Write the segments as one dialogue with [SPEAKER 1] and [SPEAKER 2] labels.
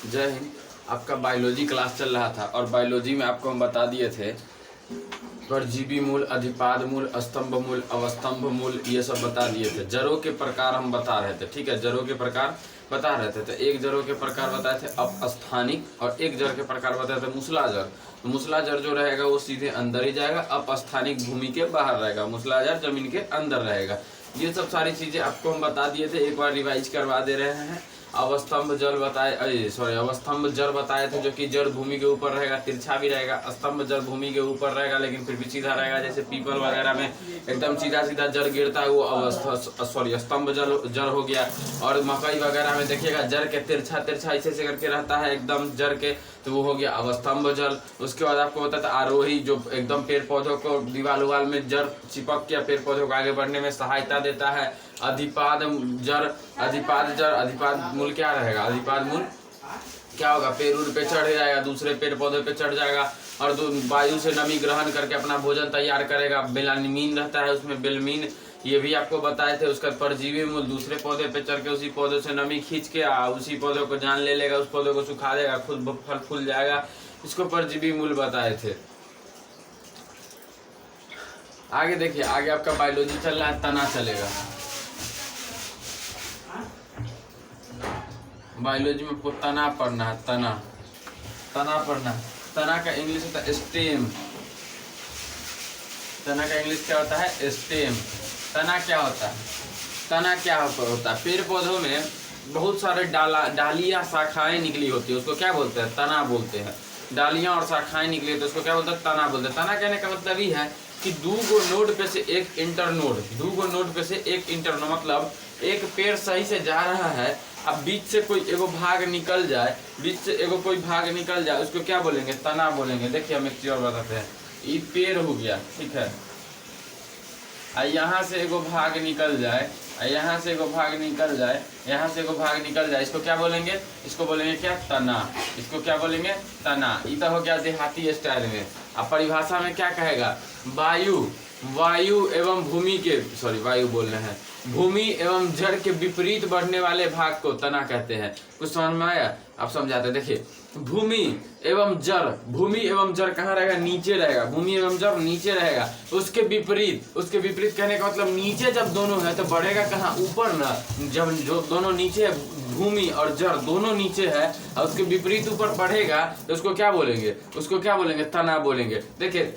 [SPEAKER 1] जय हिंद। आपका biology class चल रहा था और बायोलॉजी में आपको हम बता दिए थे परजीवी मूल, अधिपाद मूल, स्तंभ मूल, अवस्तंभ मूल, ये सब बता दिए थे। जड़ों के प्रकार हम बता रहे थे, ठीक है। जड़ों के प्रकार बता रहे थे। तो एक जड़ों के प्रकार बताए थे अपस्थानिक और एक जड़ के प्रकार बताए थे मूसलाजड़। तो मूसलाजड़ जो रहेगा वो सीधे अंदर ही जाएगा, अपस्थानिक भूमि के बाहर रहेगा, मूसलाजड़ जमीन के अंदर रहेगा। ये सब सारी चीजें आपको हम बता दिए थे, एक बार रिवाइज करवा दे रहे हैं। अवस्तंभ जड़ बताए, अवस्तंभ जड़ बताए थे जो कि जड़ भूमि के ऊपर रहेगा, तिरछा भी रहेगा। स्तंभ जड़ भूमि के ऊपर रहेगा लेकिन फिर भी सीधा रहेगा, जैसे पीपल वगैरह में एकदम सीधा सीधा जड़ गिरता है, वो स्तंभ जड़ हो गया। और मकई वगैरह में देखिएगा जड़ के तिरछा तिरछा ऐसे करके रहता है एकदम जड़ के, तो वो हो गया अवस्तंभ जड़। उसके बाद आपको बताता आरोही, जो एकदम पेड़ पौधों को दीवार उवाल में जड़ चिपक के पेड़ पौधों को आगे बढ़ने में सहायता देता है। अधिपाद जड़, अधिपाद मूल क्या रहेगा? अधिपाद मूल क्या होगा? पेड़ उड़ पे चढ़ जाएगा, दूसरे पेड़ पौधे पे चढ़ जाएगा और वायु से नमी ग्रहण करके अपना भोजन तैयार करेगा। बेलामीन रहता है उसमें, बेलमीन, ये भी आपको बताए थे। उसका परजीवी मूल दूसरे पौधे पे चढ़ के उसी पौधे से नमी खींच के उसी पौधे को जान ले लेगा, उस पौधे को सुखा देगा, खुद फल फूल जाएगा। इसको परजीवी मूल बताए थे। आगे देखिए, आगे आपका बायोलॉजी चल रहा है, तना चलेगा। बायोलॉजी में आपको तना पढ़ना है, तना पढ़ना। तना का इंग्लिश होता है स्टेम। तना का इंग्लिश क्या होता है? स्टेम। तना क्या होता है? तना क्या होता है? पेड़ पौधों में बहुत सारे डालियां शाखाएं निकली होती है, उसको क्या बोलते हैं? तना बोलते हैं। डालियां और शाखाएं निकली होती है, उसको क्या बोलते हैं? तना बोलते हैं। तना कहने का मतलब ही है कि दो नोड पे से एक इंटरनोड, मतलब एक पेड़ सही से जा रहा है, अब बीच से कोई एगो भाग निकल जाए, उसको क्या बोलेंगे? तना बोलेंगे। देखिए हम एक चीज और बताते हैं। ये पेड़ हो गया, ठीक है, यहाँ से एगो भाग निकल जाए, इसको क्या बोलेंगे? इसको बोलेंगे क्या? तना। इसको क्या बोलेंगे? तना। ये तो हो गया देहाती स्टाइल में। अब परिभाषा में क्या कहेगा? वायु एवं भूमि के, वायु बोल रहे हैं, भूमि एवं जड़ के विपरीत बढ़ने वाले भाग को तना कहते हैं। कुछ समझ में आया? आप समझाते। देखिए, भूमि एवं जड़ कहाँ रहेगा? नीचे रहेगा। भूमि एवं जड़ नीचे रहेगा। उसके विपरीत कहने का मतलब नीचे जब दोनों है तो बढ़ेगा कहाँ? ऊपर ना। जब जो दोनों नीचे है, भूमि और जड़ दोनों नीचे है और उसके विपरीत ऊपर बढ़ेगा तो उसको क्या बोलेंगे? तना बोलेंगे। देखिए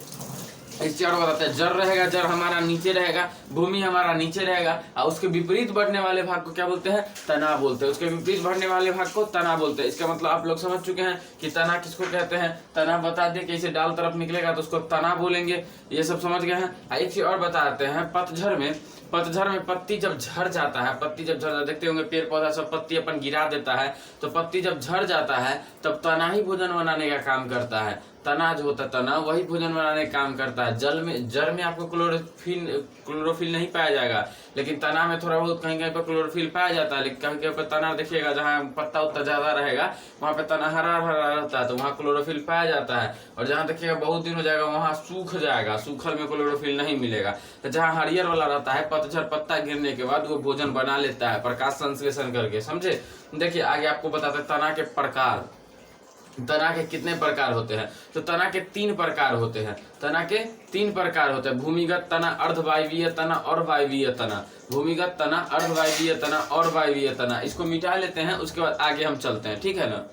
[SPEAKER 1] इस जड़ बताते हैं, जड़ रहेगा, जड़ हमारा नीचे रहेगा, भूमि हमारा नीचे रहेगा और उसके विपरीत बढ़ने वाले भाग को क्या बोलते हैं? तना बोलते हैं। उसके विपरीत बढ़ने वाले भाग को तना बोलते हैं। इसका मतलब आप लोग समझ चुके हैं कि तना किसको कहते हैं। तना बता दें कि इसे डाल तरफ निकलेगा तो उसको तना बोलेंगे। ये सब समझ गए हैं। एक चीज और बताते हैं, पतझड़ में पत्ती जब झड़ जाता है, देखते होंगे पेड़ पौधा सब पत्ती अपन गिरा देता है, तो पत्ती जब झड़ जाता है तब तना ही भोजन बनाने का काम करता है। तना जो होता है, तना वही भोजन बनाने का काम करता है। जड़ में आपको क्लोरोफिल नहीं पाया जाएगा, लेकिन तना में थोड़ा बहुत कहीं कहीं पर क्लोरोफिल पाया जाता है। लेकिन कहीं कहीं पर तना देखिएगा जहाँ पत्ता उत्ता ज्यादा रहेगा वहाँ पे तना हरा भरा रहता है, तो वहाँ क्लोरोफिल पाया जाता है। और जहाँ देखिएगा बहुत दिन हो जाएगा वहाँ सूख जाएगा, सूखल में क्लोरोफिल नहीं मिलेगा। तो जहाँ हरियर वाला रहता है, पतझड़ पत्ता गिरने के बाद वो भोजन बना लेता है प्रकाश संश्लेषण करके, समझे। देखिए आगे आपको बताते हैं तना के प्रकार। तना के कितने प्रकार होते हैं? तो तना के 3 प्रकार होते हैं। भूमिगत तना, अर्धवायवीय तना और वायवीय तना। भूमिगत तना, अर्धवायवीय तना और वायवीय तना। इसको मिटा लेते हैं, उसके बाद आगे हम चलते हैं, ठीक है ना।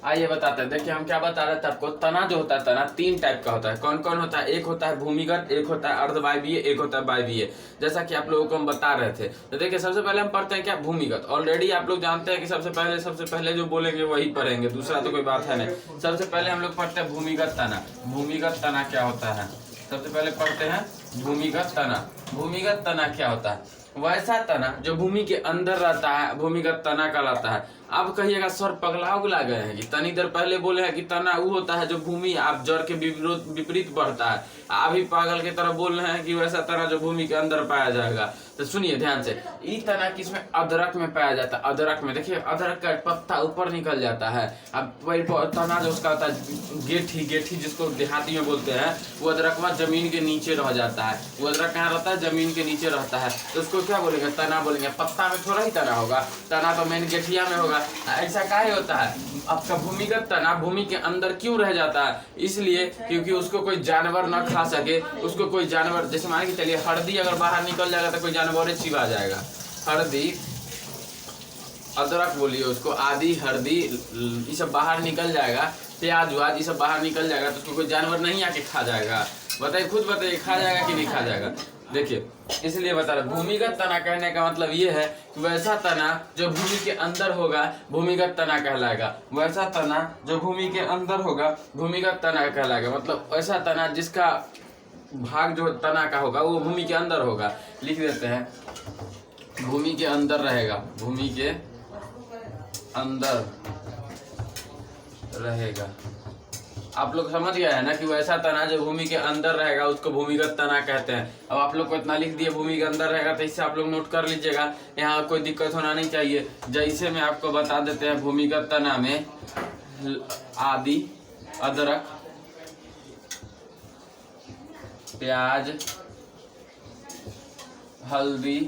[SPEAKER 1] आइए बताते हैं। देखिए हम क्या बता रहे थे आपको, तना जो होता है, तना 3 टाइप का होता है। कौन कौन होता है? एक होता है भूमिगत, एक होता है अर्धवायवीय, एक होता है वायवीय। जैसा कि आप लोगों को हम बता रहे थे। तो देखिए सबसे पहले हम पढ़ते हैं क्या? भूमिगत। ऑलरेडी आप लोग जानते हैं कि सबसे पहले जो बोलेंगे वही पढ़ेंगे, दूसरा तो कोई बात है नहीं। सबसे पहले हम लोग पढ़ते हैं भूमिगत तना। भूमिगत तना क्या होता है? सबसे पहले पढ़ते हैं भूमिगत तना। भूमिगत तना क्या होता है? वैसा तना जो भूमि के अंदर रहता है, भूमिगत तना कहलाता है। अब कहिएगा सर पगला उगला गए हैं कि तनी देर पहले बोले हैं कि तना वो होता है जो भूमि आप जड़ के विपरीत बढ़ता है, अभी पागल की तरह बोल रहे हैं कि वैसा तना जो भूमि के अंदर पाया जाएगा। तो सुनिए ध्यान से, ई तना किसमें, अदरक में पाया जाता है। अदरक में देखिए अदरक का पत्ता ऊपर निकल जाता है। अब तना जो उसका होता है गेठी, गेठी जिसको देहाती में बोलते हैं, वो अदरकवा जमीन के नीचे रह जाता है। वो अदरक कहाँ रहता है, जमीन के नीचे रहता है, तो उसको क्या बोलेंगे, तना बोलेंगे। पत्ता में थोड़ा ही तना होगा, तना तो मेन गेठिया में होगा। ऐसा काहे होता है, आपका भूमिगत तना भूमि के अंदर क्यों रह जाता है, इसलिए क्योंकि उसको कोई जानवर न खा सके। उसको कोई जानवर, जैसे मान के चलिए हल्दी अगर बाहर निकल जाएगा तो कोई जानवर चिबा जाएगा। हल्दी, अदरक बोलिए उसको, आदि, हल्दी, ये सब बाहर निकल जाएगा, प्याज व्याज ये सब बाहर निकल जाएगा, तो उसको कोई जानवर नहीं आके खा जाएगा। बताइए, खुद बताइए, खा जाएगा कि नहीं खा जाएगा। देखिए इसलिए बता रहे, भूमिगत तना कहने का मतलब ये है कि वैसा तना जो भूमि के अंदर होगा भूमिगत तना कहलाएगा। वैसा तना जो भूमि के अंदर होगा भूमिगत तना कहलाएगा। मतलब ऐसा तना जिसका भाग जो तना का होगा वो भूमि के अंदर होगा। लिख देते हैं, भूमि के अंदर रहेगा, भूमि के अंदर रहेगा। आप लोग समझ गए हैं ना कि वैसा तना जो भूमि के अंदर रहेगा उसको भूमिगत तना कहते हैं। अब आप लोग को इतना लिख दिए भूमि के अंदर रहेगा, तो इससे आप लोग नोट कर लीजिएगा, यहाँ कोई दिक्कत होना नहीं चाहिए। जैसे मैं आपको बता देते हैं, भूमिगत तना में आदि, अदरक, प्याज, हल्दी,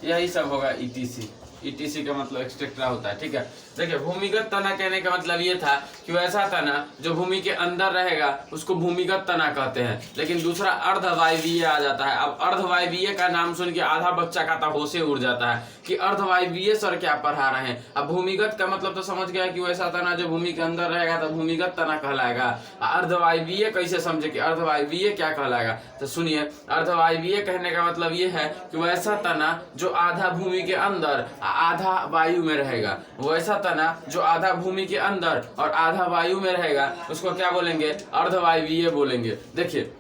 [SPEAKER 1] यही सब होगा। ईटीसी, ईटीसी का मतलब एक्सेट्रा होता है। ठीक है, देखिए भूमिगत तना कहने का मतलब ये था कि वैसा तना जो भूमि के अंदर रहेगा उसको भूमिगत तना कहते हैं। लेकिन दूसरा अर्धवायवीय आ जाता है। अब अर्धवायवीय का नाम सुन के आधा बच्चा का होशे उड़ जाता है कि अर्धवायवीय सर क्या पढ़ा रहे हैं। अब भूमिगत का मतलब तो समझ गया कि वैसा तना जो भूमि के अंदर रहेगा तो भूमिगत तना कहलाएगा। अर्धवायवीय कैसे समझे कि अर्धवायवीय क्या कहलाएगा, तो सुनिए, अर्धवायवीय कहने का मतलब ये है कि वैसा तना जो आधा भूमि के अंदर आधा वायु में रहेगा। वैसा तना जो आधा भूमि के अंदर और आधा वायु में रहेगा उसको क्या बोलेंगे, अर्धवायवीय बोलेंगे। देखिए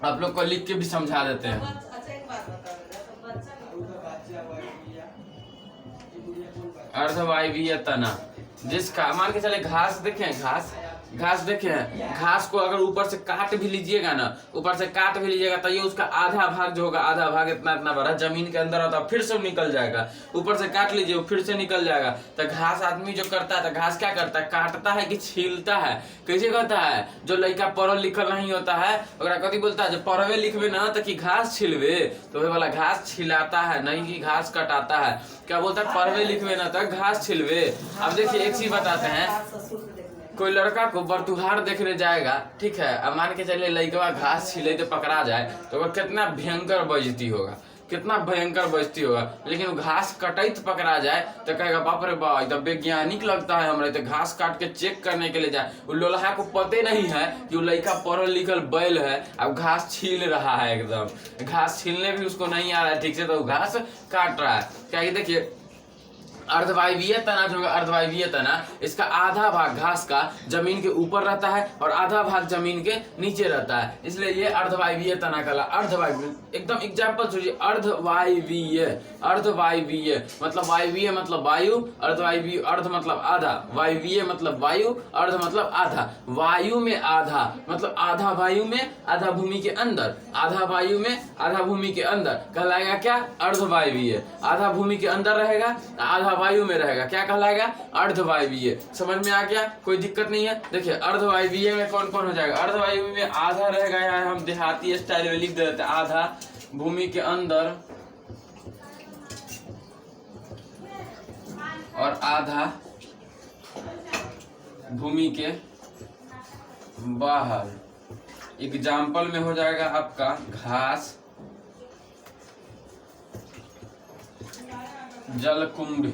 [SPEAKER 1] आप लोग को लिख के भी समझा देते हैं। अर्धवायवीय तना जिसका, मान के चले घास देखें, घास देखें, घास को अगर ऊपर से काट भी लीजिएगा ना, ऊपर से काट भी लीजिएगा तो ये उसका आधा भाग जो होगा, आधा भाग इतना इतना बड़ा जमीन के अंदर होता है, फिर से निकल जाएगा। ऊपर से काट लीजिए फिर से निकल जाएगा। तो घास आदमी जो करता है, तो घास क्या करता है, काटता है कि छीलता है। कैसे करता है, जो लड़का पढ़ल लिखल नहीं होता है ओकरा कथी बोलता है, जो पढ़वे लिखबे ना तो कि घास छिलवे, तो वही वाला घास छिलाता है, नहीं कि घास कटाता है। क्या बोलता है, पढ़वे लिखबे ना तो घास छिलवे। अब देखिए एक चीज बताते हैं, कोई लड़का को बरतुहार देखने जाएगा, ठीक है, अब मान के चलिए लड़का घास छिले तो पकड़ा जाए तो वो कितना भयंकर बेइज्जती होगा, कितना भयंकर बेइज्जती होगा। लेकिन घास कटैत पकड़ा जाए तो कहेगा बाप रे बाप, तो वैज्ञानिक लगता है हमारे, तो घास काट के चेक करने के लिए जाए। वो लोल्हा को पते नहीं है कि वो लड़का पढ़ल लिखल बैल है, अब घास छील रहा है, एकदम घास छीलने भी उसको नहीं आ रहा है ठीक से, तो घास काट रहा है। क्या देखिए अर्धवायवीय तना जो है, अर्धवायवीय तना इसका आधा भाग घास का जमीन के ऊपर रहता है और आधा भाग जमीन के नीचे रहता है, इसलिए ये अर्धवायवीय तना कहला। अर्धवायवीय एकदम एग्जांपल सोचिए, अर्धवायवीय, अर्धवायवीय मतलब वायवीय मतलब वायु, अर्धवायवीय अर्ध मतलब आधा, वायवीय मतलब वायु, अर्ध मतलब आधा। वायु में आधा मतलब आधा वायु में आधा भूमि के अंदर, आधा वायु में आधा भूमि के अंदर कहलाएगा क्या, अर्धवायवीय। आधा भूमि के अंदर रहेगा, आधा वायु में रहेगा, क्या कहलाएगा, अर्धवायवीय। समझ में आ गया, कोई दिक्कत नहीं है। देखिए अर्धवायवीय में कौन कौन हो जाएगा, अर्धवायु में आधा रहेगा, यहाँ हम देहाती स्टाइल में लिख देते हैं, आधा भूमि के अंदर और आधा भूमि के बाहर। एग्जाम्पल में हो जाएगा आपका घास, जलकुंभी,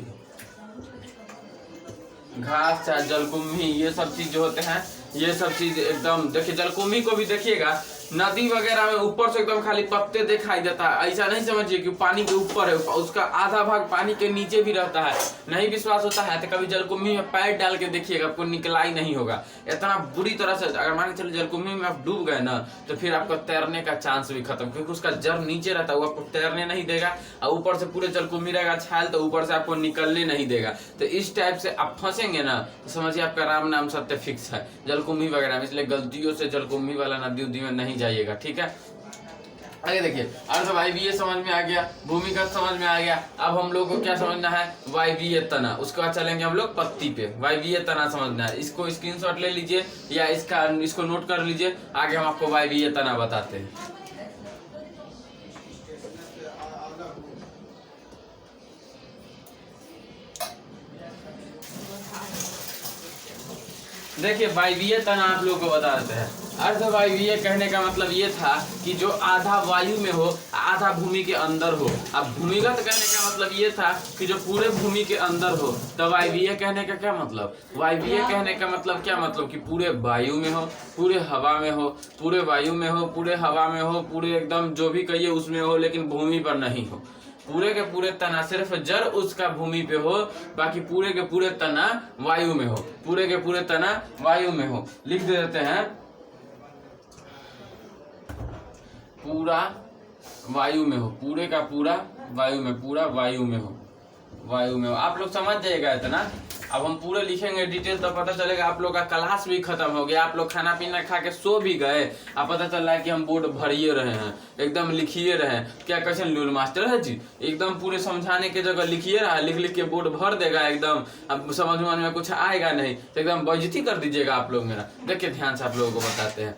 [SPEAKER 1] घास चाहे जलकुंभी, ये सब चीज जो होते हैं, ये सब चीज एकदम देखिए, जलकुंभी को भी देखिएगा नदी वगैरह में ऊपर से एकदम खाली पत्ते दिखाई देता है, ऐसा नहीं समझिए कि पानी के ऊपर है, उसका आधा भाग पानी के नीचे भी रहता है। नहीं विश्वास होता है तो कभी जलकुंभी में पैर डाल के देखिएगा, आपको निकला ही नहीं होगा। इतना बुरी तरह से अगर मान के चलो जलकुंभी में आप डूब गए ना तो फिर आपका तैरने का चांस भी खत्म, क्योंकि उसका जड़ नीचे रहता है, वो आपको तैरने नहीं देगा। और ऊपर से पूरे जलकुंभी रहेगा छाल, तो ऊपर से आपको निकलने नहीं देगा। तो इस टाइप से आप फंसेंगे ना तो समझिए आपका राम नाम सत्य फिक्स है जलकुंभी वगैरह में। इसलिए गलतियों से जलकुंभी वाला नदी उदी में नहीं जाइएगा, ठीक है। आगे देखिए, अर्ध वायवीय समझ में आ गया, भूमिगत समझ में आ गया। अब हम लोग को क्या समझना है, वायवीय तना। उसके बाद चलेंगे हम लोग पत्ती पे। वायवीय तना समझना है, इसको स्क्रीनशॉट ले लीजिए या इसको नोट कर लीजिए, आगे हम आपको वायवीय तना बताते हैं। देखिए वायवीय तना आप लोगों को बता देते हैं। अर्धवायवीय कहने का मतलब ये था कि जो आधा वायु में हो आधा भूमि के अंदर हो। अब भूमिगत कहने का मतलब ये था कि जो पूरे भूमि के अंदर हो। तो वायवीय कहने का क्या मतलब, वायवीय कहने का मतलब क्या मतलब कि पूरे वायु में हो, पूरे हवा में हो, पूरे वायु में हो, पूरे हवा में हो, पूरे एकदम जो भी कहिए उसमें हो, लेकिन भूमि पर नहीं हो। पूरे के पूरे तना सिर्फ जड़ उसका भूमि पे हो, बाकी पूरे के पूरे तना वायु में हो। पूरे के पूरे तना वायु में हो। लिख देते हैं पूरा वायु में हो, पूरे का पूरा वायु में, पूरा वायु में हो, वायु में हो। आप लोग समझ जाएगा इतना। अब हम पूरे लिखेंगे डिटेल तो पता चलेगा। आप लोग का क्लास भी खत्म हो गया, आप लोग खाना पीना खा के सो भी गए, अब पता चल रहा है कि हम बोर्ड भरिए रहे हैं, एकदम लिखिए रहे हैं। क्या क्वेश्चन लूल मास्टर है जी, एकदम पूरे समझाने के जगह लिखिए रहा, लिख लिख के बोर्ड भर देगा एकदम। अब समझ में कुछ आएगा नहीं तो एकदम बेइज्जती कर दीजिएगा आप लोग मेरा। देखिए ध्यान से आप लोगों को बताते हैं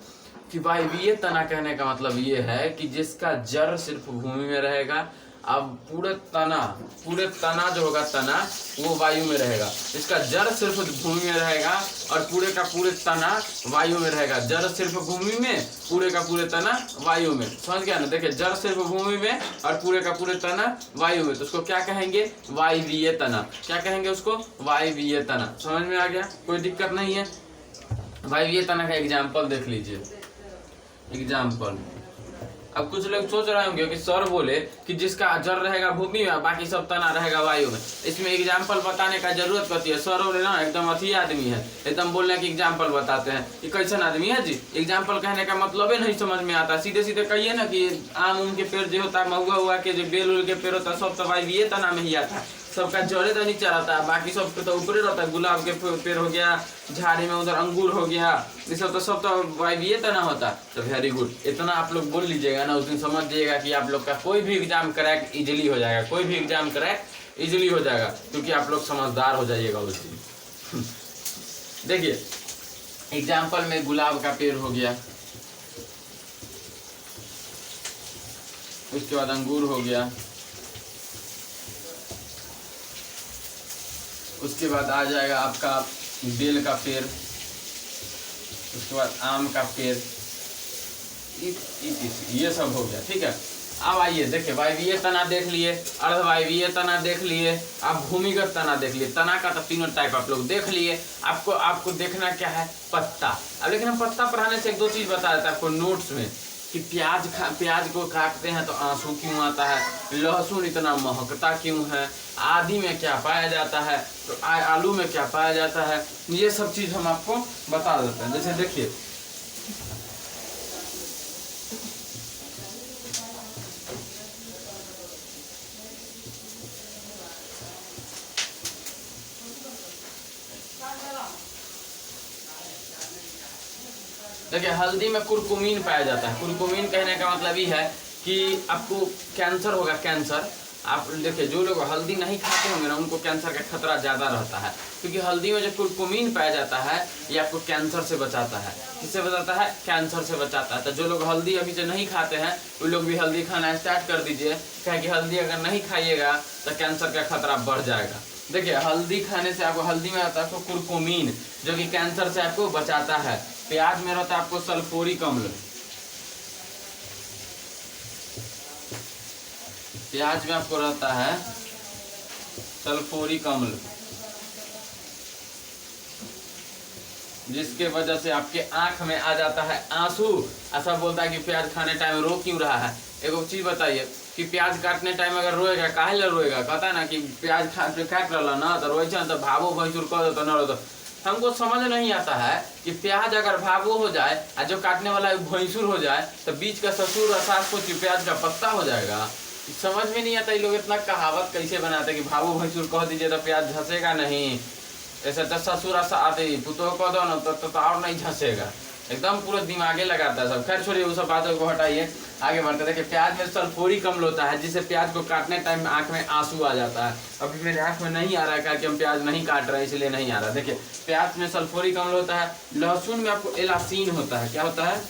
[SPEAKER 1] कि वायवीय तना कहने का मतलब ये है कि जिसका जड़ सिर्फ भूमि में रहेगा। अब पूरे तना जो होगा तना वो वायु में रहेगा, इसका जड़ सिर्फ भूमि में रहेगा और पूरे का पूरे तना वायु में रहेगा। जड़ सिर्फ भूमि में, पूरे का पूरे तना वायु में। समझ गया ना। देखिए जड़ सिर्फ भूमि में और पूरे का पूरे तना वायु में, तो उसको क्या कहेंगे, वायवीय तना। क्या कहेंगे उसको, वायवीय तना। समझ में आ गया, कोई दिक्कत नहीं है। वायवीय तना का एग्जाम्पल देख लीजिए। एग्जाम्पल, अब कुछ लोग सोच रहे होंगे कि सर बोले कि जिसका जड़ रहेगा भूमि में बाकी सब तना रहेगा वायु में, इसमें एग्जाम्पल बताने का जरूरत पड़ती है। सर बोले ना एकदम अथी आदमी है, एकदम बोल रहे हैं कि एग्जाम्पल बताते हैं। ये कैसन आदमी है जी, एग्जाम्पल कहने का मतलब ही नहीं समझ में आता। सीधे सीधे कहिए ना कि आम उम के पेड़ जो होता है, महुआ हुआ के जो बेल उल के पेड़ होता है, सब तो वायवीय तना में ही आता है। सबका जड़े तो नीचे रहता है, बाकी सब तो ऊपरे रहता है। गुलाब के पेड़ हो गया, झाड़ी में उधर अंगूर हो गया, ये सब तो वायवीय तना होता है। तो वेरी गुड, इतना आप लोग बोल लीजिएगा ना, उस दिन समझ जाइएगा कि आप लोग का कोई भी एग्जाम क्रैक इजीली हो जाएगा। कोई भी एग्जाम क्रैक इजीली हो जाएगा, क्योंकि आप लोग समझदार हो जाइएगा उस दिन। देखिए एग्जाम्पल में गुलाब का पेड़ हो गया, उसके बाद अंगूर हो गया, उसके बाद आ जाएगा आपका बेल का पेड़, उसके बाद आम का पेड़, ये सब हो गया। ठीक है, अब आइए देखिए वायवीय तना देख लिए, अर्धवायवीय तना देख लिए, अब भूमिगत तना देख लिए। तना का तो तीनों टाइप आप लोग देख लिए। आपको देखना क्या है, पत्ता। अब लेकिन हम पत्ता पढ़ाने से एक दो चीज बता देता है आपको नोट्स में कि प्याज को काटते हैं तो आंसू क्यों आता है, लहसुन इतना महकता क्यों है, आदि में क्या पाया जाता है, तो आलू में क्या पाया जाता है, ये सब चीज हम आपको बता देते हैं। जैसे देखिए हल्दी में कुरकुमीन पाया जाता है। कुरकुमीन कहने का मतलब ये है कि आपको कैंसर होगा, कैंसर। आप देखिए जो लोग हल्दी नहीं खाते होंगे ना उनको कैंसर का खतरा ज़्यादा रहता है, क्योंकि हल्दी में जो कुरकुमीन पाया जाता है ये आपको कैंसर से बचाता है। किससे बचाता है, कैंसर से बचाता है। तो जो लोग हल्दी अभी से नहीं खाते हैं वो लोग भी हल्दी खाना स्टार्ट कर दीजिए, क्या कि हल्दी अगर नहीं खाइएगा तो कैंसर का खतरा बढ़ जाएगा। देखिए हल्दी खाने से आपको, हल्दी में आता है आपको कुरकुमीन जो कि कैंसर से आपको बचाता है। प्याज में रहता है आपको सल्फ्यूरिक अम्ल, प्याज में आपको रहता है सल्फ्यूरिक अम्ल। जिसके वजह से आपके आंख में आ जाता है आंसू। ऐसा बोलता है कि प्याज खाने टाइम रो क्यों रहा है। एक चीज बताइए कि प्याज काटने टाइम अगर रोएगा काहे ला रोएगा, कहता है ना कि प्याज काट रहा ना तो रोए तो भावो भैंसुर कह दो न रो दो। हमको समझ नहीं आता है कि प्याज अगर भावो हो जाए और जो काटने वाला भैंसुर हो जाए तो बीच का ससुर और सास को प्याज का पत्ता हो जाएगा। समझ में नहीं आता ये लोग इतना कहावत कैसे बनाते कि भावो भैंसुर कह दीजिए तो प्याज धसेगा नहीं, ऐसे तो ससुर आते पुतो कह दो ना तो और नहीं झसेगा। एकदम पूरा दिमागे लगाता है सब। खैर छोड़िए वो सब बातों को हटाइए, आगे बढ़ते। देखिए प्याज में सल्फोरिक अम्ल होता है जिससे प्याज को काटने टाइम आंख में आंसू आ जाता है। अभी मेरे आंख में नहीं आ रहा है कि हम प्याज नहीं काट रहे हैं इसलिए नहीं आ रहा। देखिए प्याज में सल्फोरिक अम्ल होता है। लहसुन में आपको एलासीन होता है। क्या होता है?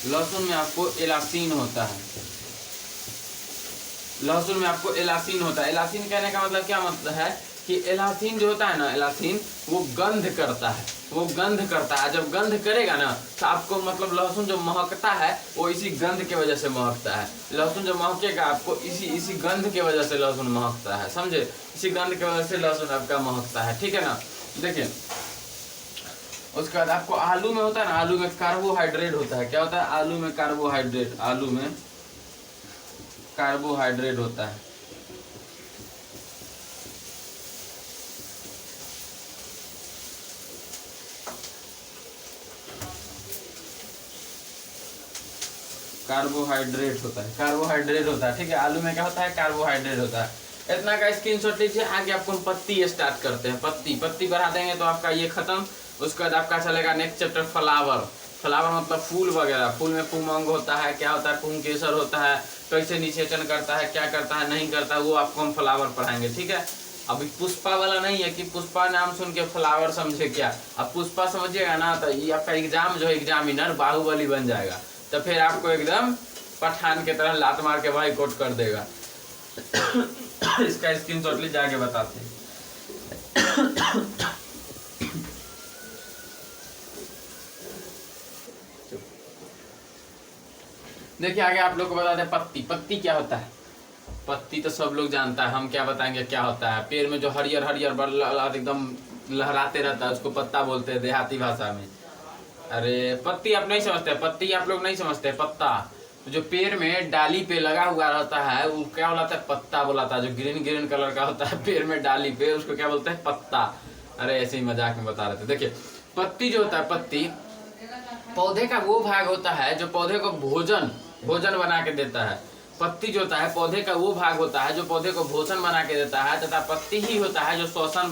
[SPEAKER 1] लहसुन में आपको एलासीन होता है। लहसुन में आपको एलासीन होता है। एलासीन कहने का मतलब क्या मतलब है कि एलासीन जो होता है ना, एलासीन वो गंध करता है, वो गंध करता है। जब गंध करेगा ना तो आपको मतलब लहसुन जो महकता है वो इसी गंध के वजह से महकता है। लहसुन जो महकेगा आपको इसी गंध के वजह से लहसुन महकता है, समझे? इसी गंध के वजह से लहसुन आपका महकता है, ठीक है ना। देखिए उसके बाद आपको आलू में होता है ना, आलू में कार्बोहाइड्रेट होता है। क्या होता है? आलू में कार्बोहाइड्रेट, आलू में कार्बोहाइड्रेट होता है। कार्बोहाइड्रेट होता है, कार्बोहाइड्रेट होता है, ठीक है। आलू में क्या होता है? कार्बोहाइड्रेट होता है। इतना का स्क्रीनशॉट लीजिए। आगे आपको पत्ती स्टार्ट करते हैं। पत्ती बढ़ा देंगे तो आपका ये खत्म। उसके बाद आपका चलेगा नेक्स्ट चैप्टर फ्लावर। फ्लावर मतलब फूल वगैरह। फूल में पुंगंग होता है, क्या होता है? पुंकेसर होता है, कैसे निषेचन करता है, क्या करता है, नहीं करता है, वो आपको हम फ्लावर पढ़ाएंगे, ठीक है। अभी पुष्पा वाला नहीं है कि पुष्पा नाम सुन के फ्लावर समझे क्या। अब पुष्पा समझिएगा ना तो ये आपका एग्जाम जो है एग्जामिनर बाहुबली बन जाएगा। तो फिर आपको एकदम पठान के तरह लात मार के भाई कोट कर देगा। इसका स्क्रीनशॉट लीजिए, आगे बताते हैं। देखिए आगे आप लोग को बताते हैं पत्ती। पत्ती क्या होता है? पत्ती तो सब लोग जानता है, हम क्या बताएंगे क्या होता है। पेड़ में जो हरियर हरियर एकदम लहराते रहता है उसको पत्ता बोलते हैं देहाती भाषा में। अरे पत्ती आप नहीं समझते, पत्ती आप लोग नहीं समझते। पत्ता जो पेड़ में डाली पे लगा हुआ रहता है वो क्या बोलाता है? पत्ता बोलाता है। जो ग्रीन ग्रीन कलर का होता है पेड़ में डाली पे, उसको क्या बोलते हैं? पत्ता। अरे ऐसे ही मजाक में बता रहे थे। देखिए पत्ती जो होता है, पत्ती पौधे का वो भाग होता है जो पौधे को भोजन बना के देता है। पत्ती जो होता है पौधे का वो भाग होता है जो पौधे को भोजन बना के देता है, तथा पत्ती ही होता है जो श्वसन,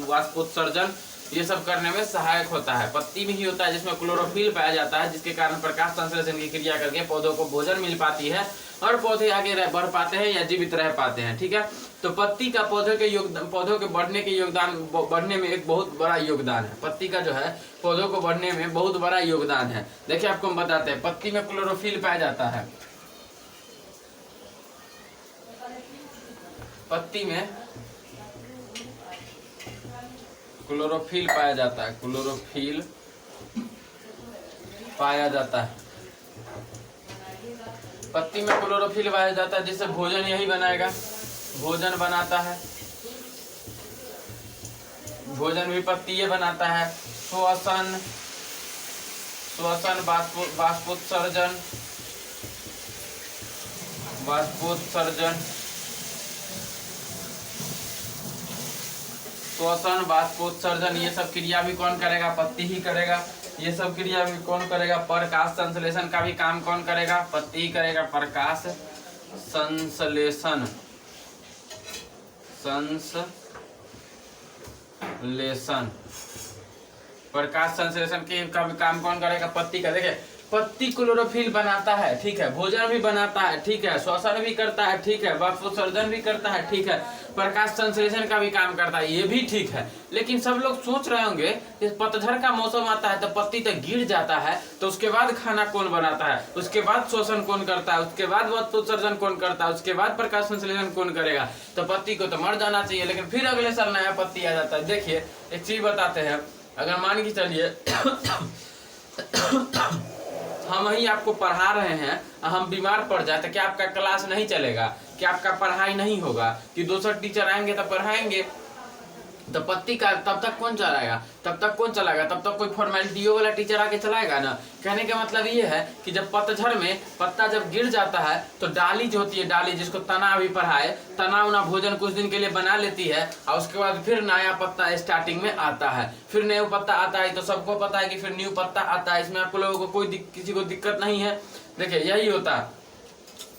[SPEAKER 1] वाष्पोत्सर्जन ये सब करने में सहायक होता है। पत्ती में ही होता है जिसमें क्लोरोफिल पाया जाता है, जिसके कारण प्रकाश संश्लेषण की क्रिया करके पौधों को भोजन मिल पाती है और पौधे आगे बढ़ पाते हैं या जीवित रह पाते हैं, ठीक है। तो पत्ती का पौधों के बढ़ने में एक बहुत बड़ा योगदान है। पत्ती का जो है पौधों को बढ़ने में बहुत बड़ा योगदान है। देखिए आपको हम बताते हैं, पत्ती में क्लोरोफिल पाया जाता है। पत्ती में क्लोरोफिल पाया जाता है, क्लोरोफिल पाया जाता है। पत्ती में क्लोरोफिल पाया जाता है जिससे भोजन यही बनाएगा, भोजन बनाता है। भोजन भी पत्ती ये बनाता है। श्वसन, वाष्पोत्सर्जन, श्वसन, वाष्पोत्सर्जन ये सब क्रिया भी कौन करेगा? पत्ती ही करेगा। ये सब क्रिया भी कौन करेगा? प्रकाश संश्लेषण का भी काम कौन करेगा? पत्ती ही करेगा। प्रकाश संश्लेषण, प्रकाश संश्लेषण के का भी काम कौन करेगा? पत्ती का। देखिए पत्ती क्लोरोफिल बनाता है, ठीक है, भोजन भी बनाता है, ठीक है, श्वसन भी करता है, ठीक है, वाष्पोत्सर्जन भी करता है, ठीक है, प्रकाश संश्लेषण का भी काम करता है, ये भी ठीक है। लेकिन सब लोग सोच रहे होंगे कि पतझड़ का मौसम आता है तो पत्ती तो गिर जाता है, तो उसके बाद खाना कौन बनाता है, उसके बाद श्वसन कौन करता है, उसके बाद वाष्पोत्सर्जन कौन करता है, उसके बाद प्रकाश संश्लेषण कौन करेगा? तो पत्ती को तो मर जाना चाहिए, लेकिन फिर अगले साल नया पत्ती आ जाता है। देखिए एक चीज बताते हैं, अगर मान के चलिए हम ही आपको पढ़ा रहे हैं, हम बीमार पड़ जाए तो क्या आपका क्लास नहीं चलेगा? क्या आपका पढ़ाई नहीं होगा? कि दूसरे टीचर आएंगे तो पढ़ाएंगे? तो पत्ती का तब तक कौन चलाएगा, तब तक कोई फॉर्मेलिटी वाला टीचर आके चलाएगा ना। कहने का मतलब ये है कि जब पतझड़ में पत्ता जब गिर जाता है तो डाली जो होती है, डाली जिसको तना अभी पढ़ाए, तना उना भोजन कुछ दिन के लिए बना लेती है और उसके बाद फिर नया पत्ता स्टार्टिंग में आता है, फिर न्यू पत्ता आता है। तो सबको पता है कि फिर न्यू पत्ता आता है, इसमें आप लोगों को कोई किसी को दिक्कत नहीं है। देखिए यही होता है,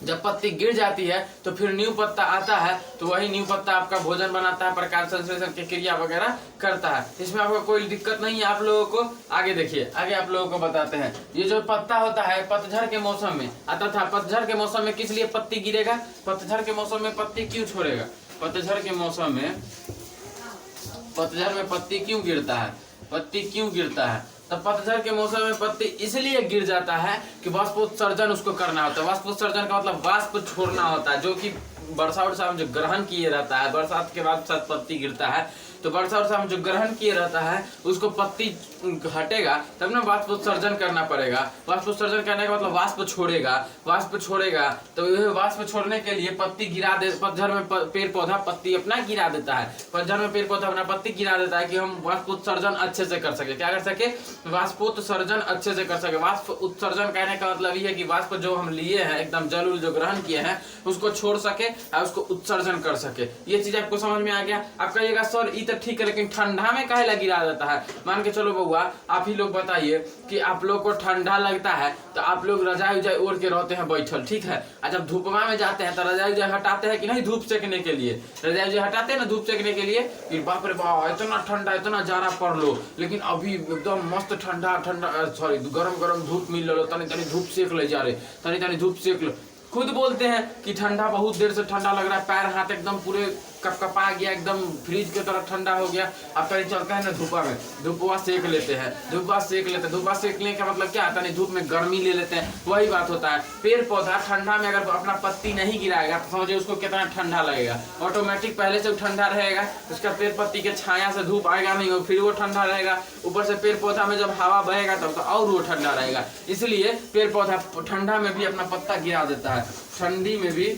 [SPEAKER 1] जब पत्ती गिर जाती है तो फिर न्यू पत्ता आता है, तो वही न्यू पत्ता आपका भोजन बनाता है, प्रकाश संश्लेषण की क्रिया वगैरह करता है। इसमें आपको कोई दिक्कत नहीं है। आप लोगों को आगे देखिए, आगे आप लोगों को बताते हैं। ये जो पत्ता होता है पतझड़ के मौसम में आता था। पतझड़ के मौसम में किस लिए पत्ती गिरेगा, पतझड़ के मौसम में पत्ती क्यों छोड़ेगा, पतझड़ के मौसम में पत्ती क्यों गिरता है, पत्ती क्यों गिरता है? तो पतझड़ के मौसम में पत्ती इसलिए गिर जाता है कि वाष्पोत्सर्जन उसको करना होता है। वाष्पोत्सर्जन का मतलब वाष्प छोड़ना होता है, जो कि वर्षा वर्षा में जो ग्रहण किए रहता है, बरसात के बाद पत्ती गिरता है, तो वर्षा वर्षा में जो ग्रहण किए रहता है उसको पत्ती हटेगा तब ना वाष्पोत्सर्जन करना पड़ेगा। वाष्पोत्सर्जन करने का मतलब वाष्प छोड़ेगा, तो यह वाष्प छोड़ने के लिए पत्ती गिरा दे। पतझड़ में पेड़ पौधा पत्ती अपना गिरा देता है, पतझड़ में पेड़ पौधा अपना पत्ती गिरा देता है कि हम वाष्पोत्सर्जन अच्छे से कर सके। क्या कर सके, वाष्पोत्सर्जन अच्छे से कर सके। वाष्प उत्सर्जन कहने का मतलब ये है कि वाष्प जो हम लिए हैं, एकदम जल उल जो ग्रहण किए हैं, उसको छोड़ सके और उसको उत्सर्जन कर सके। ये चीज आपको समझ में आ गया। आप कहिएगा सर ये तो ठीक है, लेकिन ठंडा में काहे ला गिरा देता है? मान के चलो बउआ, आप ही लोग बताइए कि आप लोग को ठंडा लगता है तो आप लोग रजाई उजाई ओढ़ के रहते हैं बैठल, ठीक है। और जब धूपमा में जाते हैं तो रजाई उजाई हटाते हैं कि नहीं, धूप सेकने के लिए रजाई उजाई हटाते हैं ना, धूप सेकने के लिए। कि बाप रे बाप इतना ठंडा, इतना जाड़ा पड़ लो, लेकिन अभी एकदम मस्त ठंडा सॉरी गरम धूप मिल लो, तनी तनी धूप सेक ले जा रहे, तनी तनी धूप सेक लो। खुद बोलते हैं कि ठंडा, बहुत देर से ठंडा लग रहा है, पैर हाथ एकदम पूरे कपकपा गया, एकदम फ्रिज की तरह ठंडा हो गया। अब कहीं चलता है ना धूपा में, धूपवा सेक लेते हैं, धूपवा सेकने का मतलब क्या आता है, धूप में गर्मी ले लेते हैं। वही बात होता है, पेड़ पौधा ठंडा में अगर अपना पत्ती नहीं गिराएगा तो समझिए उसको कितना ठंडा लगेगा। ऑटोमेटिक पहले से ठंडा रहेगा, उसका पेड़ पत्ती के छाया से धूप आएगा नहीं, फिर वो ठंडा रहेगा। ऊपर से पेड़ पौधा में जब हवा बहेगा तब तो और वो ठंडा रहेगा। इसलिए पेड़ पौधा ठंडा में भी अपना पत्ता गिरा देता है, ठंडी में भी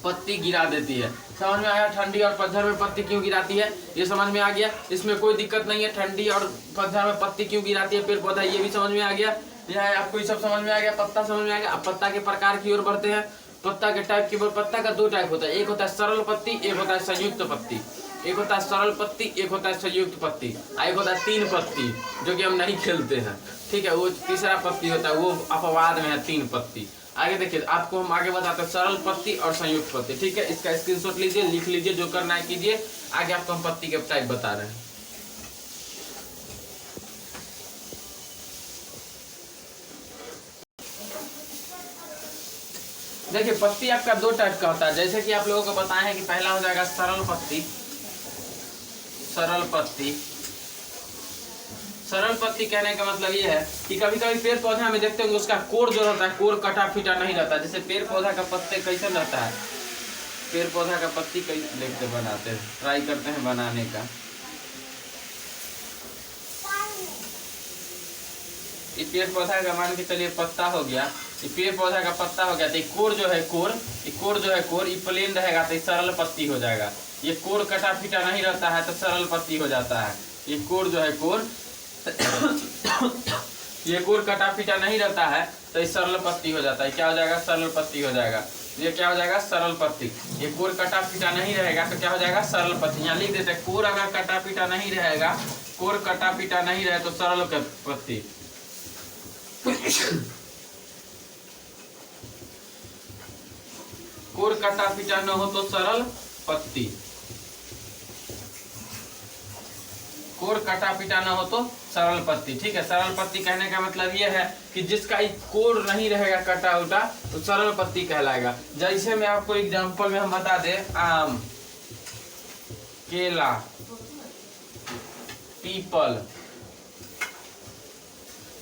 [SPEAKER 1] पत्ती गिरा देती है। समझ में आया? ठंडी और पतझड़ में पत्ती क्यों गिराती है, ये समझ में आ गया। इसमें कोई दिक्कत नहीं है, ठंडी और पतझड़ में पत्ती क्यों गिराती है पेड़ पौधा, ये भी समझ में आ गया। यह आपको सब समझ में आ गया, पत्ता समझ में आ गया। अब पत्ता के प्रकार की ओर बढ़ते हैं। पत्ता के टाइप की ओर, पत्ता का दो टाइप होता है, एक होता है सरल पत्ती, एक होता है संयुक्त पत्ती। एक होता है सरल पत्ती, एक होता है संयुक्त पत्ती, एक होता है तीन पत्ती, जो कि हम नहीं खेलते हैं, ठीक है। वो तीसरा पत्ती होता है, वो अपवाद में है, तीन पत्ती। आगे देखिए, आपको हम आगे बताते हैं सरल पत्ती और संयुक्त पत्ती, ठीक है। इसका स्क्रीनशॉट लीजिए, लिख लीजिए, जो करना है कीजिए। आगे आपको हम पत्ती के टाइप बता रहे हैं। देखिए पत्ती आपका दो टाइप का होता है, जैसे कि आप लोगों को बताए हैं कि पहला हो जाएगा सरल पत्ती। सरल पत्ती कहने का मतलब ये है कि कभी कभी पेड़ पौधा में देखते होंगे उसका कोर जो रहता है, कोर कटा फीटा नहीं रहता। जैसे पेड़ पौधा का पत्ते कैसे रहता है, पेड़ पौधा का पत्ती कैसे देखते बनाते हैं, ट्राई करते हैं बनाने का। ये पेड़ पौधा का मान के चलिए पत्ता हो गया, ये पेड़ पौधा का पत्ता हो गया। तो कोर जो है कोर ये प्लेन रहेगा तो सरल पत्ती हो जाएगा। ये कोर कटा फीटा नहीं रहता है तो सरल पत्ती हो जाता है। ये कोर जो है ये कोर कटा फीटा नहीं रहता है तो ये सरल पत्ती हो जाता है। क्या हो जाएगा, सरल पत्ती हो जाएगा। ये क्या हो जाएगा, सरल पत्ती। ये कोर कटा फीटा नहीं रहेगा तो क्या हो जाएगा, सरल पत्ती। यहाँ लिख देते हैं, कोर अगर कटा फीटा नहीं रहेगा, कोर कटा फीटा नहीं रहे तो सरल पत्ती। कोर कटा फीटा न हो तो सरल पत्ती, कोर कटा पीटा ना हो तो सरल पत्ती, ठीक है। सरल पत्ती कहने का मतलब ये है कि जिसका कोर नहीं रहेगा कटा उटा तो सरल पत्ती कहलाएगा। जैसे मैं आपको एग्जांपल में हम बता दें, आम, केला, पीपल,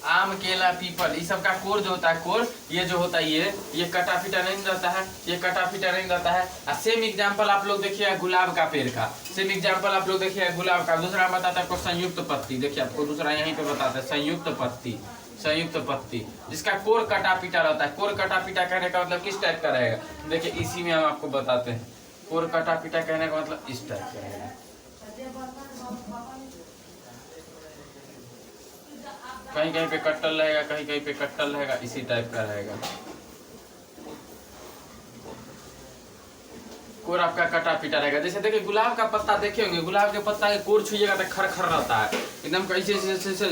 [SPEAKER 1] आम, केला, पीपल, ये सब का कोर जो होता है, कोर ये जो होता है ये कटा फीटा नहीं रहता है, ये कटा फीटा नहीं रहता है। सेम एग्जांपल आप लोग देखिए गुलाब का पेड़ का, सेम एग्जांपल आप लोग देखिए गुलाब का। दूसरा बताता है आपको संयुक्त पत्ती, देखिए आपको दूसरा यहीं पे बताते हैं संयुक्त पत्ती। संयुक्त पत्ती जिसका कोर कटा पीटा रहता है। कोर कटा पीटा कहने का मतलब किस टाइप का रहेगा, देखिए इसी में हम आपको बताते हैं। कोर कटा पीटा कहने का मतलब इस टाइप का रहेगा, कहीं कहीं पे कट्टल रहेगा, कहीं कहीं पे कट्टल रहेगा, इसी टाइप का रहेगा। कोर आपका कटा पिटा रहेगा। जैसे देखिए गुलाब का पत्ता देखे होंगे, गुलाब के पत्ता के कोर छुइएगा तो खर रहता है एकदम, कैसे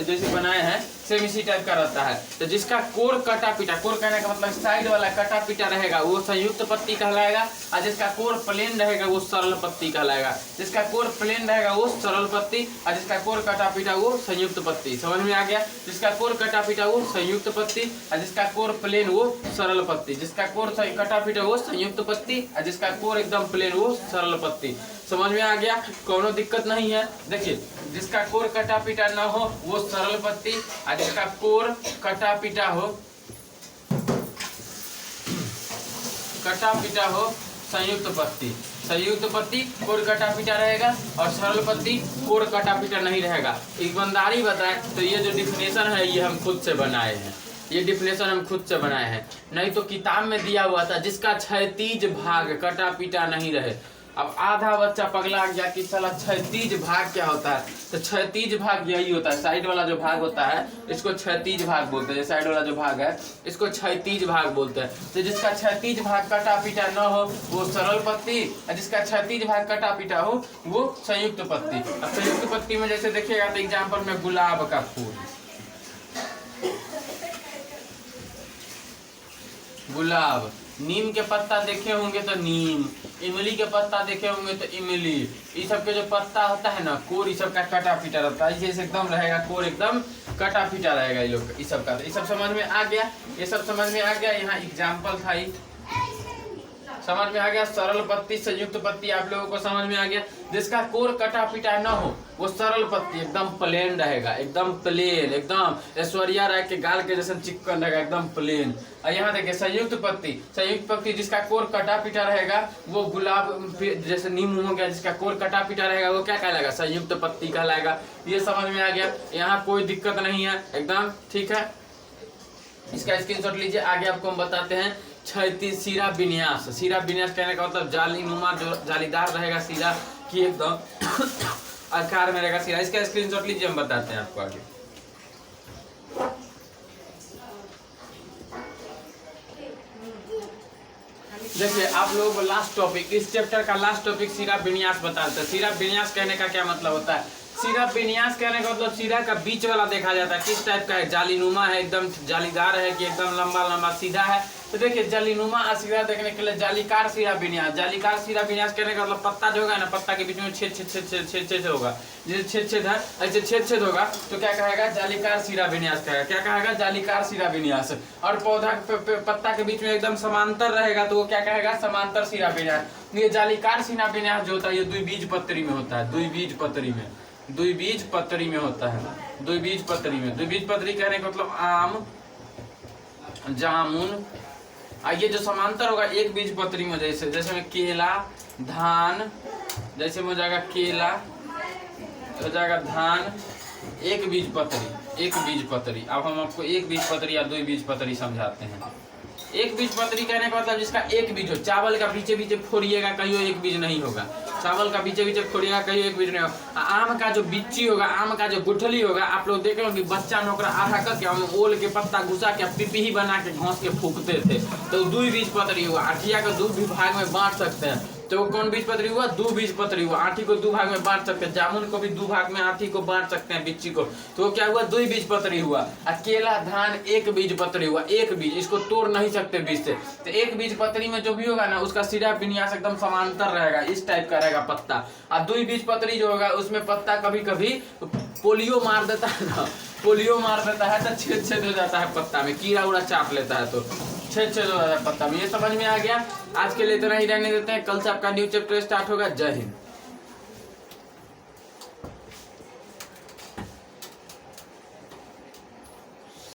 [SPEAKER 1] जैसे बनाए हैं सेम इसी टाइप का रहता है। तो जिसका कोर कटा पिटा, कोर कहने का मतलब साइड वाला कटा पिटा रहेगा वो संयुक्त पत्ती कहलाएगा, और जिसका कोर प्लेन रहेगा वो सरल पत्ती कहलाएगा। जिसका कोर प्लेन रहेगा वो सरल पत्ती, और जिसका कोर कटा पिटा वो संयुक्त पत्ती। समझ में आ गया? जिसका कोर कटा पिटा वो संयुक्त पत्ती, और जिसका कोर प्लेन वो सरल पत्ती। जिसका कोर कटा पिटा वो संयुक्त पत्ती, और जिसका कोर एकदम प्लेन वो सरल पत्ती। समझ में आ गया? कोनो दिक्कत नहीं है। देखिए जिसका कोर कटा पिटा ना हो वो सरल पत्ती, और जिसका कोर कटा पिटा हो संयुक्त पत्ती। संयुक्त पत्ती कोर कटा पिटा रहेगा, और सरल पत्ती कोर कटा पिटा नहीं रहेगा। ईमानदारी बताएं तो ये जो डिफिनेशन है ये हम खुद से बनाए हैं, ये डिफिनेशन हम खुद से बनाए हैं, नहीं तो किताब में दिया हुआ था जिसका क्षैतिज भाग कटा पिटा नहीं रहे। अब आधा बच्चा पगला गया कि साला क्षैतिज भाग क्या होता है, तो क्षैतिज भाग यही होता है, साइड वाला जो भाग होता है इसको क्षैतिज भाग बोलते हैं। साइड वाला जो भाग है इसको क्षैतिज भाग बोलते हैं। तो जिसका क्षैतिज भाग कटा पिटा न हो वो सरल पत्ती, और जिसका क्षैतिज भाग कटा पिटा हो वो संयुक्त पत्ती। अब संयुक्त पत्ती में जैसे देखिएगा तो एग्जाम्पल में गुलाब का फूल, गुलाब, नीम के पत्ता देखे होंगे तो नीम, इमली के पत्ता देखे होंगे तो इमली। ये सब के जो पत्ता होता है ना कोर, ये सब का कटा पिटा रहता है, जैसे एकदम रहेगा कोर एकदम कटा पिटा रहेगा ये लोग, ये सब का। तो ये सब समझ में आ गया, ये सब समझ में आ गया। यहाँ एग्जाम्पल था ये, समझ में आ गया। सरल पत्ती संयुक्त पत्ती आप लोगों को समझ में आ गया। जिसका कोर कटा पिटा न हो वो सरल पत्ती एकदम प्लेन रहेगा, एकदम प्लेन, एकदम ऐश्वर्या राय के गाल के जैसे चिकन रहेगा, एकदम प्लेन। और यहाँ देखिए संयुक्त पत्ती, संयुक्त पत्ती जिसका कोर कटा पिटा रहेगा वो गुलाब जैसे नीम हो गया, जिसका कोर कटा पिटा रहेगा वो क्या कहलाएगा? संयुक्त पत्ती कहलाएगा। ये समझ में आ गया, यहाँ कोई दिक्कत नहीं है, एकदम ठीक है। इसका स्क्रीनशॉट लीजिए। आगे आपको हम बताते हैं क्षैतिज सिरा विन्यास। सिरा विन्यास कहने का मतलब जालीनुमा, जो जालीदार रहेगा सिरा की एकदम आकार में रहेगा सिरा। इसका स्क्रीनशॉट लीजिए, हम बताते हैं आपको आगे। देखिए आप लोगों को लास्ट टॉपिक, इस चैप्टर का लास्ट टॉपिक सिरा विन्यास बताते हैं। सिरा विन्यास कहने का क्या मतलब होता है? सिरा विन्यास कहने का मतलब सिरा का बीच वाला देखा जाता है, किस टाइप का है, जालीनुमा है, एकदम जालीदार है कि एकदम लंबा लंबा सीधा है। तो देखिए जालीनुमा सिरा देखने के लिए जालीकार सिरा विन्यास। जालीकार सिरा विन्यास कहने का मतलब पत्ता जो होगा ना, पत्ता के बीच में छेद होगा, जैसे छेद है ऐसे छेद होगा तो क्या कहेगा? जालीकार सिरा विन्यास कहेगा। क्या कहेगा? जालीकार सिरा विन्यास। और पौधा पत्ता के बीच में एकदम समांतर रहेगा तो वो क्या कहेगा? समांतर सिरा विन्यास। ये जालीकार सिरा विन्यास जो होता है ये द्विबीजपत्री में होता है, द्विबीजपत्री में, द्विबीजपत्री में होता है, द्विबीजपत्री में। द्विबीजपत्री कहने का मतलब आम, जामुन, ये जो समांतर होगा एक बीजपत्री में, जैसे में केला, धान, जैसे में हो जाएगा केला, हो जाएगा धान, एक बीजपत्री। अब हम आपको एक बीजपत्री या दो बीजपत्री समझाते हैं। एक बीजपत्री कहने का मतलब जिसका एक बीज हो। चावल का बीचे बीचे फोड़िएगा कहीं एक बीज नहीं होगा, चावल का बीचे बीचे फोड़िएगा कहीं एक बीज नहीं होगा। आम का जो बिच्ची होगा, आम का जो गुठली होगा, आप लोग देख रहे हो कि बच्चा नौकरा आधा करके हम ओल के पत्ता घुसा के पिपी बना के घास के फूकते थे, तो दो बीजपत्री हुआ। आठिया को दो भाग में बांट सकते हैं, तो कौन बीजपत्री हुआ? दो बीजपत्री हुआ। आठी को दो भाग में बांट सकते हैं, जामुन को भी दो भाग में आठी को बांट सकते हैं, बिच्ची को, तो क्या हुआ? दो बीजपत्री हुआ। केला, धान एक बीजपत्री हुआ, एक बीज, इसको तोड़ नहीं सकते बीज से। तो एक बीजपत्री में जो भी होगा ना उसका सिरा विन्यास एकदम समांतर रहेगा, इस टाइप का रहेगा पत्ता। और दो बीजपत्री जो होगा उसमें पत्ता कभी कभी पोलियो मार देता है ना, पोलियो मार देता है तो छेद हो जाता है पत्ता में, कीड़ा उड़ा चाप लेता है तो छेद हो जाता है पत्ता में। ये समझ में आ गया। आज के लिए इतना ही रहने देते हैं, कल से आपका न्यू चैप्टर स्टार्ट होगा। जय हिंद।